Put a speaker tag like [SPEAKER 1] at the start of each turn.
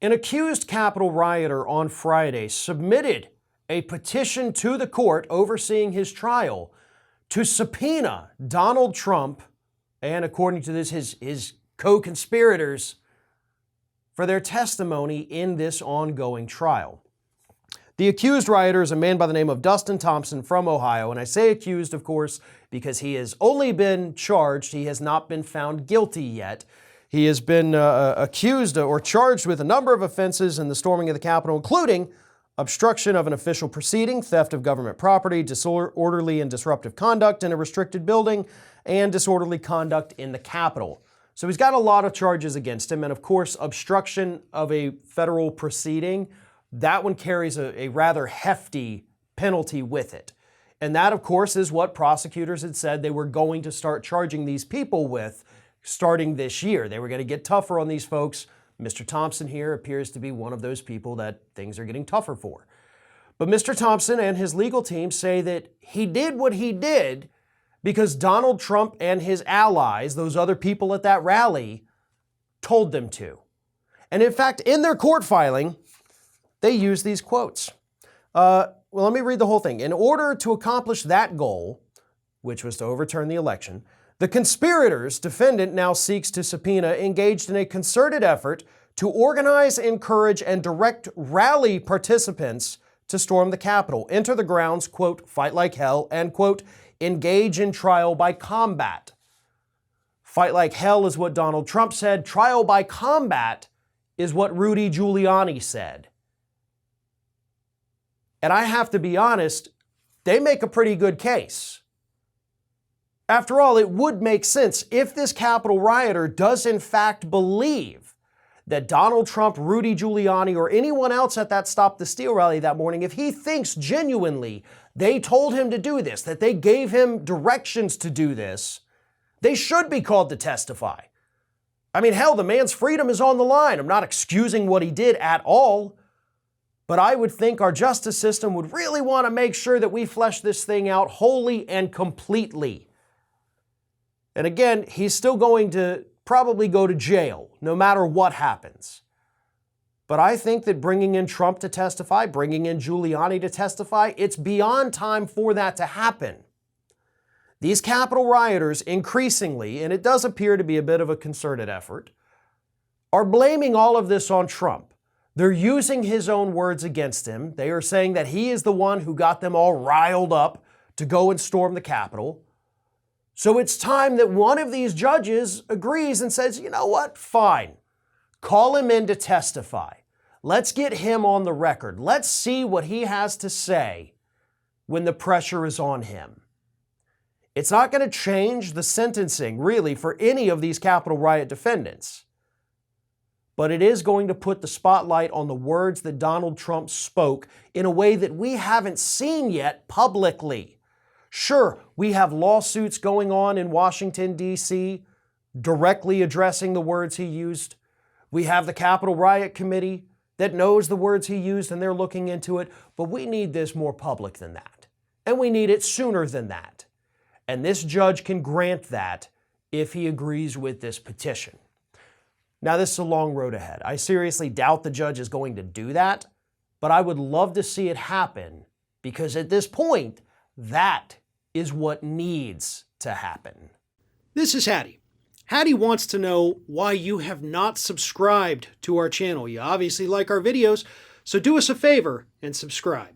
[SPEAKER 1] An accused Capitol rioter on Friday submitted a petition to the court overseeing his trial to subpoena Donald Trump and, according to this, his co-conspirators for their testimony in this ongoing trial. The accused rioter is a man by the name of Dustin Thompson from Ohio, and I say accused, of course, because he has only been charged. He has not been found guilty yet. He has been accused or charged with a number of offenses in the storming of the Capitol, including obstruction of an official proceeding, theft of government property, disorderly and disruptive conduct in a restricted building, and disorderly conduct in the Capitol. So he's got a lot of charges against him, and of course, obstruction of a federal proceeding, that one carries a rather hefty penalty with it. And that, of course, is what prosecutors had said they were going to start charging these people with starting this year. They were going to get tougher on these folks. Mr. Thompson here appears to be one of those people that things are getting tougher for. But Mr. Thompson and his legal team say that he did what he did because Donald Trump and his allies, those other people at that rally, told them to. And in fact, in their court filing, they use these quotes. Well, let me read the whole thing. In order to accomplish that goal, which was to overturn the election, the conspirators, defendant now seeks to subpoena, engaged in a concerted effort to organize, encourage, and direct rally participants to storm the Capitol, enter the grounds, quote, fight like hell, and, quote, engage in trial by combat. Fight like hell is what Donald Trump said. Trial by combat is what Rudy Giuliani said. And I have to be honest, they make a pretty good case. After all, it would make sense if this Capitol rioter does in fact believe that Donald Trump, Rudy Giuliani, or anyone else at that Stop the Steal rally that morning, if he thinks genuinely they told him to do this, that they gave him directions to do this, they should be called to testify. I mean, hell, the man's freedom is on the line. I'm not excusing what he did at all. But I would think our justice system would really want to make sure that we flesh this thing out wholly and completely. And again, he's still going to probably go to jail, no matter what happens. But I think that bringing in Trump to testify, bringing in Giuliani to testify, it's beyond time for that to happen. These Capitol rioters increasingly, and it does appear to be a bit of a concerted effort, are blaming all of this on Trump. They're using his own words against him. They are saying that he is the one who got them all riled up to go and storm the Capitol. So it's time that one of these judges agrees and says, you know what, fine. Call him in to testify. Let's get him on the record. Let's see what he has to say when the pressure is on him. It's not going to change the sentencing, really, for any of these Capitol riot defendants. But it is going to put the spotlight on the words that Donald Trump spoke in a way that we haven't seen yet publicly. Sure, we have lawsuits going on in Washington, D.C., directly addressing the words he used. We have the Capitol Riot Committee that knows the words he used and they're looking into it. But we need this more public than that. And we need it sooner than that. And this judge can grant that if he agrees with this petition. Now, this is a long road ahead. I seriously doubt the judge is going to do that, but I would love to see it happen because at this point, that is what needs to happen. This is Hattie. Hattie wants to know why you have not subscribed to our channel. You obviously like our videos, so do us a favor and subscribe.